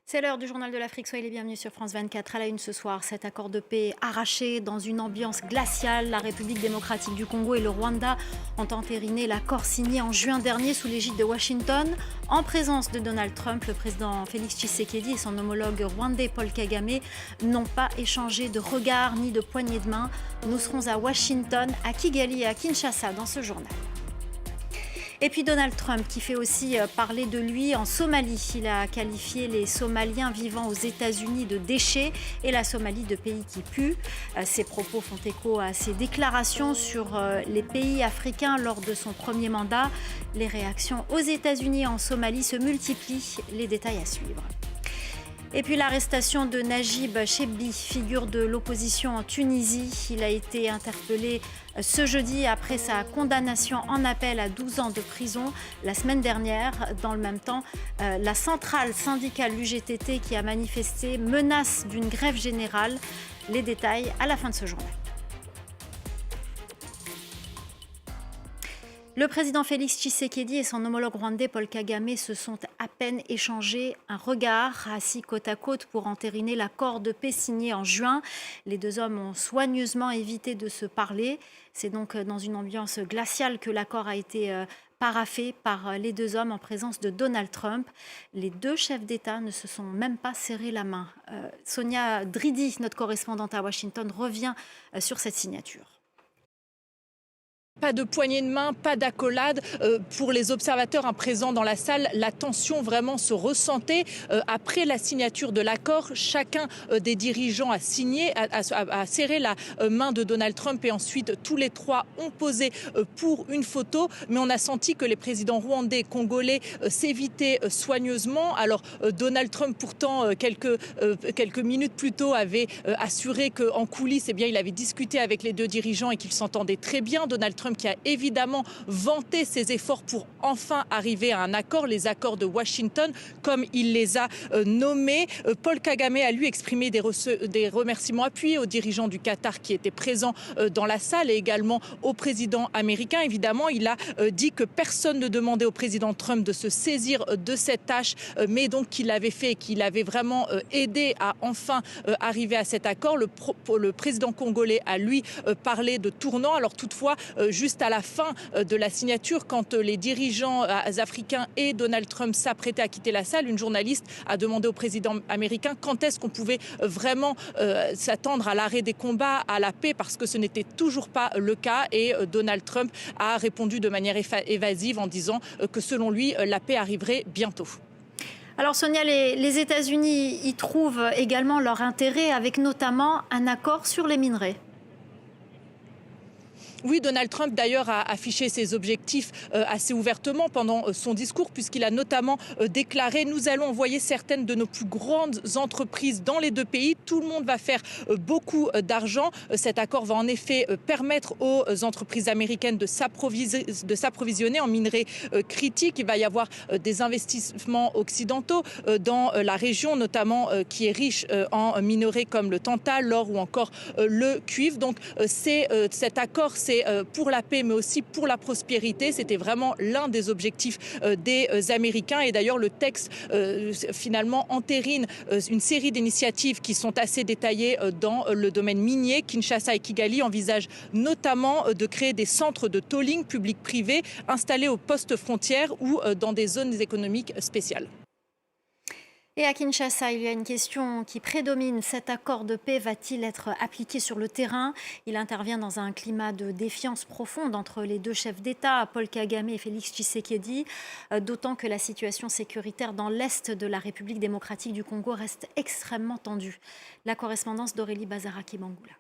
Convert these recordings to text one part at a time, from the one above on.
C'est l'heure du journal de l'Afrique. Soyez les bienvenus sur France 24. À la une ce soir, cet accord de paix arraché dans une ambiance glaciale. La République démocratique du Congo et le Rwanda ont entériné l'accord signé en juin dernier sous l'égide de Washington. En présence de Donald Trump, le président Félix Tshisekedi et son homologue rwandais Paul Kagame n'ont pas échangé de regard ni de poignées de main. Nous serons à Washington, à Kigali et à Kinshasa dans ce journal. Et puis Donald Trump qui fait aussi parler de lui en Somalie. Il a qualifié les Somaliens vivant aux États-Unis de déchets et la Somalie de pays qui pue. Ces propos font écho à ses déclarations sur les pays africains lors de son premier mandat. Les réactions aux États-Unis et en Somalie se multiplient. Les détails à suivre. Et puis l'arrestation de Najib Chebbi, figure de l'opposition en Tunisie. Il a été interpellé ce jeudi après sa condamnation en appel à 12 ans de prison la semaine dernière. Dans le même temps, la centrale syndicale UGTT qui a manifesté menace d'une grève générale. Les détails à la fin de ce journal. Le président Félix Tshisekedi et son homologue rwandais Paul Kagame se sont à peine échangé un regard, assis côte à côte pour entériner l'accord de paix signé en juin. Les deux hommes ont soigneusement évité de se parler. C'est donc dans une ambiance glaciale que l'accord a été paraphé par les deux hommes en présence de Donald Trump. Les deux chefs d'État ne se sont même pas serré la main. Sonia Dridi, notre correspondante à Washington, revient sur cette signature. Pas de poignée de main, pas d'accolade. Pour les observateurs présents dans la salle, la tension vraiment se ressentait. Après la signature de l'accord, chacun des dirigeants a signé, a serré la main de Donald Trump et ensuite tous les trois ont posé pour une photo. Mais on a senti que les présidents rwandais et congolais s'évitaient soigneusement. Alors Donald Trump, pourtant, quelques minutes plus tôt, avait assuré qu'en coulisses, il avait discuté avec les deux dirigeants et qu'ils s'entendaient très bien. Donald Trump qui a évidemment vanté ses efforts pour enfin arriver à un accord, les accords de Washington, comme il les a nommés. Paul Kagame a lui exprimé des remerciements appuyés aux dirigeants du Qatar qui étaient présents dans la salle et également au président américain. Évidemment, il a dit que personne ne demandait au président Trump de se saisir de cette tâche, mais donc qu'il l'avait fait et qu'il avait vraiment aidé à enfin arriver à cet accord. Le président congolais a lui parlé de tournant. Alors toutefois, juste à la fin de la signature, quand les dirigeants africains et Donald Trump s'apprêtaient à quitter la salle, une journaliste a demandé au président américain quand est-ce qu'on pouvait vraiment s'attendre à l'arrêt des combats, à la paix, parce que ce n'était toujours pas le cas. Et Donald Trump a répondu de manière évasive en disant que selon lui, la paix arriverait bientôt. Alors Sonia, les États-Unis y trouvent également leur intérêt avec notamment un accord sur les minerais. Oui, Donald Trump d'ailleurs a affiché ses objectifs assez ouvertement pendant son discours, puisqu'il a notamment déclaré « Nous allons envoyer certaines de nos plus grandes entreprises dans les deux pays. Tout le monde va faire beaucoup d'argent. » Cet accord va en effet permettre aux entreprises américaines de s'approvisionner en minerais critiques. Il va y avoir des investissements occidentaux dans la région, notamment qui est riche en minerais comme le tantal, l'or ou encore le cuivre. Donc cet accord, c'est pour la paix mais aussi pour la prospérité. C'était vraiment l'un des objectifs des Américains. Et d'ailleurs, le texte finalement entérine une série d'initiatives qui sont assez détaillées dans le domaine minier. Kinshasa et Kigali envisagent notamment de créer des centres de tolling public-privé installés aux postes frontières ou dans des zones économiques spéciales. Et à Kinshasa, il y a une question qui prédomine. Cet accord de paix va-t-il être appliqué sur le terrain? Il intervient dans un climat de défiance profonde entre les deux chefs d'État, Paul Kagame et Félix Tshisekedi, d'autant que la situation sécuritaire dans l'est de la République démocratique du Congo reste extrêmement tendue. La correspondance d'Aurélie Bazaraki-Bangoula.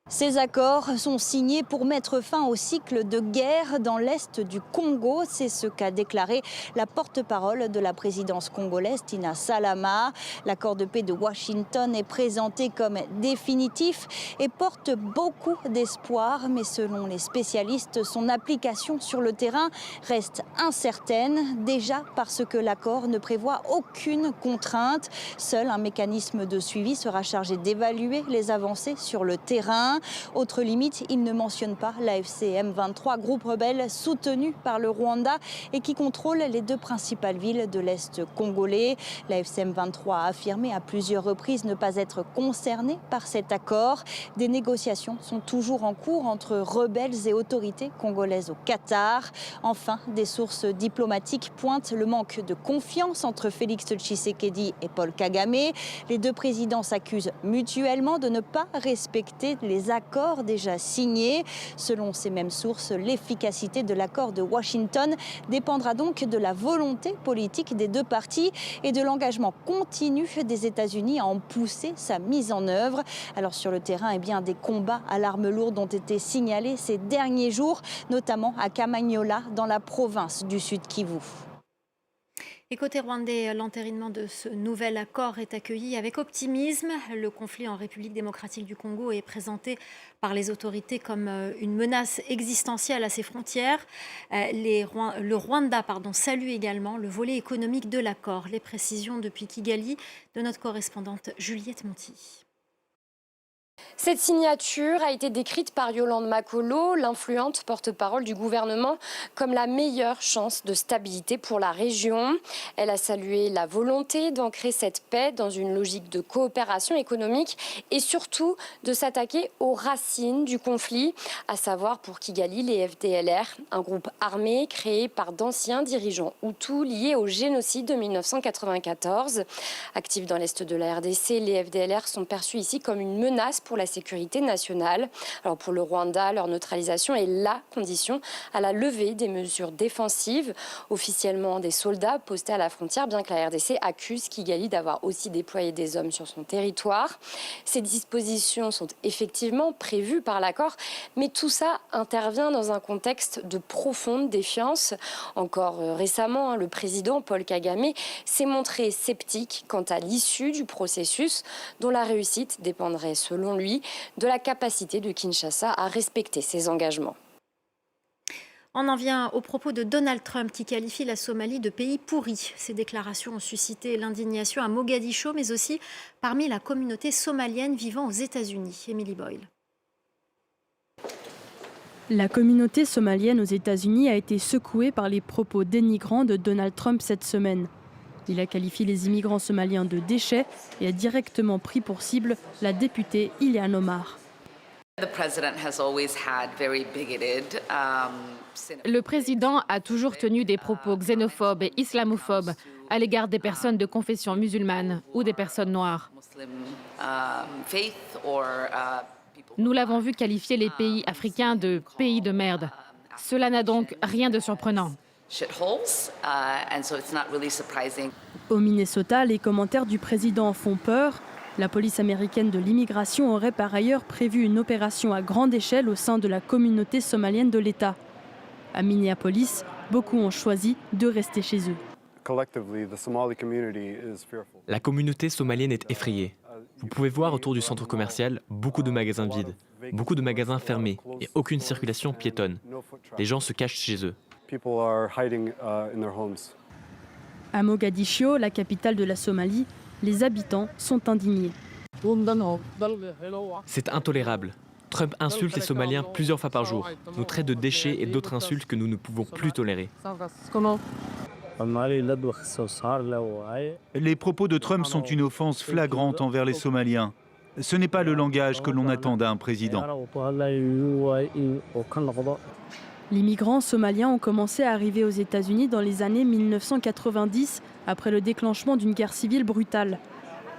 Ces accords sont signés pour mettre fin au cycle de guerre dans l'est du Congo. C'est ce qu'a déclaré la porte-parole de la présidence congolaise, Tina Salama. L'accord de paix de Washington est présenté comme définitif et porte beaucoup d'espoir. Mais selon les spécialistes, son application sur le terrain reste incertaine. Déjà parce que l'accord ne prévoit aucune contrainte. Seul un mécanisme de suivi sera chargé d'évaluer les avancées sur le terrain. main. Autre limite, il ne mentionne pas l'AFC M23, groupe rebelle soutenu par le Rwanda et qui contrôle les deux principales villes de l'Est congolais. L'AFC M23 a affirmé à plusieurs reprises ne pas être concerné par cet accord. Des négociations sont toujours en cours entre rebelles et autorités congolaises au Qatar. Enfin, des sources diplomatiques pointent le manque de confiance entre Félix Tshisekedi et Paul Kagame. Les deux présidents s'accusent mutuellement de ne pas respecter les accords déjà signés. Selon ces mêmes sources, l'efficacité de l'accord de Washington dépendra donc de la volonté politique des deux parties et de l'engagement continu des États-Unis à en pousser sa mise en œuvre. Alors sur le terrain, eh bien, des combats à l'arme lourde ont été signalés ces derniers jours, notamment à Kamanyola, dans la province du Sud Kivu. Et côté rwandais, l'entérinement de ce nouvel accord est accueilli avec optimisme. Le conflit en République démocratique du Congo est présenté par les autorités comme une menace existentielle à ses frontières. Le Rwanda salue également le volet économique de l'accord. Les précisions depuis Kigali de notre correspondante Juliette Monti. Cette signature a été décrite par Yolande Makolo, l'influente porte-parole du gouvernement, comme la meilleure chance de stabilité pour la région. Elle a salué la volonté d'ancrer cette paix dans une logique de coopération économique et surtout de s'attaquer aux racines du conflit, à savoir pour Kigali les FDLR, un groupe armé créé par d'anciens dirigeants hutus liés au génocide de 1994. Actifs dans l'est de la RDC, les FDLR sont perçus ici comme une menace pour la sécurité nationale. Alors pour le Rwanda, leur neutralisation est la condition à la levée des mesures défensives. Officiellement, des soldats postés à la frontière, bien que la RDC accuse Kigali d'avoir aussi déployé des hommes sur son territoire. Ces dispositions sont effectivement prévues par l'accord, mais tout ça intervient dans un contexte de profonde défiance. Encore récemment, le président Paul Kagame s'est montré sceptique quant à l'issue du processus, dont la réussite dépendrait, selon lui, de la capacité de Kinshasa à respecter ses engagements. On en vient aux propos de Donald Trump qui qualifie la Somalie de pays pourri. Ces déclarations ont suscité l'indignation à Mogadiscio, mais aussi parmi la communauté somalienne vivant aux États-Unis. Emily Boyle. La communauté somalienne aux États-Unis a été secouée par les propos dénigrants de Donald Trump cette semaine. Il a qualifié les immigrants somaliens de déchets et a directement pris pour cible la députée Ilhan Omar. Le président a toujours tenu des propos xénophobes et islamophobes à l'égard des personnes de confession musulmane ou des personnes noires. Nous l'avons vu qualifier les pays africains de pays de merde. Cela n'a donc rien de surprenant. Au Minnesota, les commentaires du président font peur. La police américaine de l'immigration aurait par ailleurs prévu une opération à grande échelle au sein de la communauté somalienne de l'État. À Minneapolis, beaucoup ont choisi de rester chez eux. La communauté somalienne est effrayée. Vous pouvez voir autour du centre commercial beaucoup de magasins vides, beaucoup de magasins fermés et aucune circulation piétonne. Les gens se cachent chez eux. À Mogadiscio, la capitale de la Somalie, les habitants sont indignés. C'est intolérable. Trump insulte les Somaliens plusieurs fois par jour, nous traite de déchets et d'autres insultes que nous ne pouvons plus tolérer. Les propos de Trump sont une offense flagrante envers les Somaliens. Ce n'est pas le langage que l'on attend d'un président. Les migrants somaliens ont commencé à arriver aux États-Unis dans les années 1990, après le déclenchement d'une guerre civile brutale.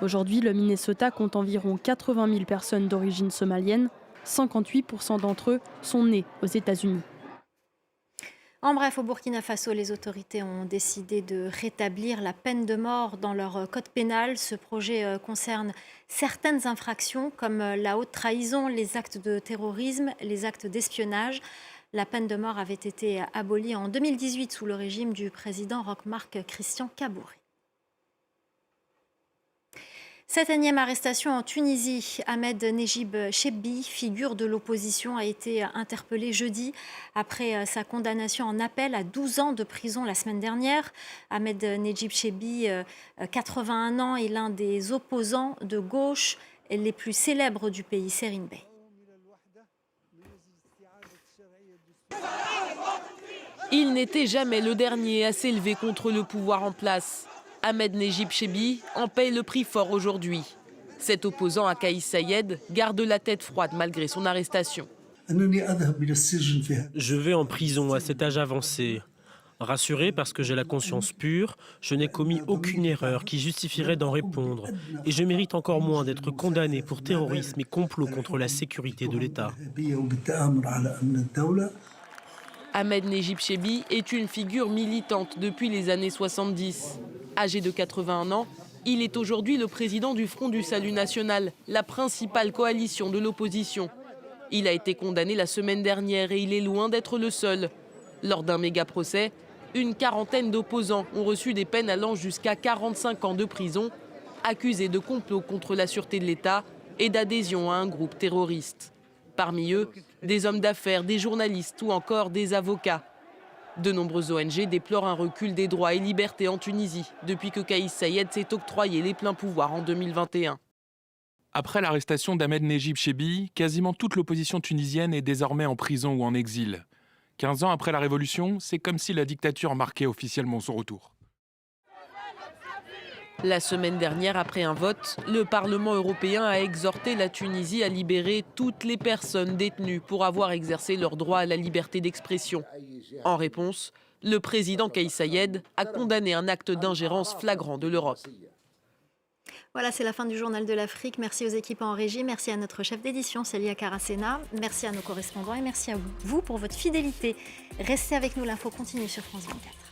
Aujourd'hui, le Minnesota compte environ 80 000 personnes d'origine somalienne. 58% d'entre eux sont nés aux États-Unis. En bref, au Burkina Faso, les autorités ont décidé de rétablir la peine de mort dans leur code pénal. Ce projet concerne certaines infractions comme la haute trahison, les actes de terrorisme, les actes d'espionnage. La peine de mort avait été abolie en 2018 sous le régime du président Roch-Marc Christian Kabouré. Cette énième arrestation en Tunisie, Ahmed Nejib Chebbi, figure de l'opposition, a été interpellé jeudi après sa condamnation en appel à 12 ans de prison la semaine dernière. Ahmed Nejib Chebbi, 81 ans, est l'un des opposants de gauche les plus célèbres du pays, Serine Bey. Il n'était jamais le dernier à s'élever contre le pouvoir en place. Ahmed Nejib Chebi en paye le prix fort aujourd'hui. Cet opposant à Kais Saied garde la tête froide malgré son arrestation. Je vais en prison à cet âge avancé. Rassuré parce que j'ai la conscience pure, je n'ai commis aucune erreur qui justifierait d'en répondre. Et je mérite encore moins d'être condamné pour terrorisme et complot contre la sécurité de l'État. Ahmed Nejib Chebi est une figure militante depuis les années 70. Âgé de 81 ans, il est aujourd'hui le président du Front du Salut National, la principale coalition de l'opposition. Il a été condamné la semaine dernière et il est loin d'être le seul. Lors d'un méga-procès, une quarantaine d'opposants ont reçu des peines allant jusqu'à 45 ans de prison, accusés de complot contre la sûreté de l'État et d'adhésion à un groupe terroriste. Parmi eux, des hommes d'affaires, des journalistes ou encore des avocats. De nombreuses ONG déplorent un recul des droits et libertés en Tunisie depuis que Kais Saied s'est octroyé les pleins pouvoirs en 2021. Après l'arrestation d'Ahmed Nejib Chebi, quasiment toute l'opposition tunisienne est désormais en prison ou en exil. 15 ans après la Révolution, c'est comme si la dictature marquait officiellement son retour. La semaine dernière, après un vote, le Parlement européen a exhorté la Tunisie à libérer toutes les personnes détenues pour avoir exercé leur droit à la liberté d'expression. En réponse, le président Kais Saied a condamné un acte d'ingérence flagrant de l'Europe. Voilà, c'est la fin du Journal de l'Afrique. Merci aux équipes en régie, merci à notre chef d'édition Célia Caracena, merci à nos correspondants et merci à vous pour votre fidélité. Restez avec nous, l'info continue sur France 24.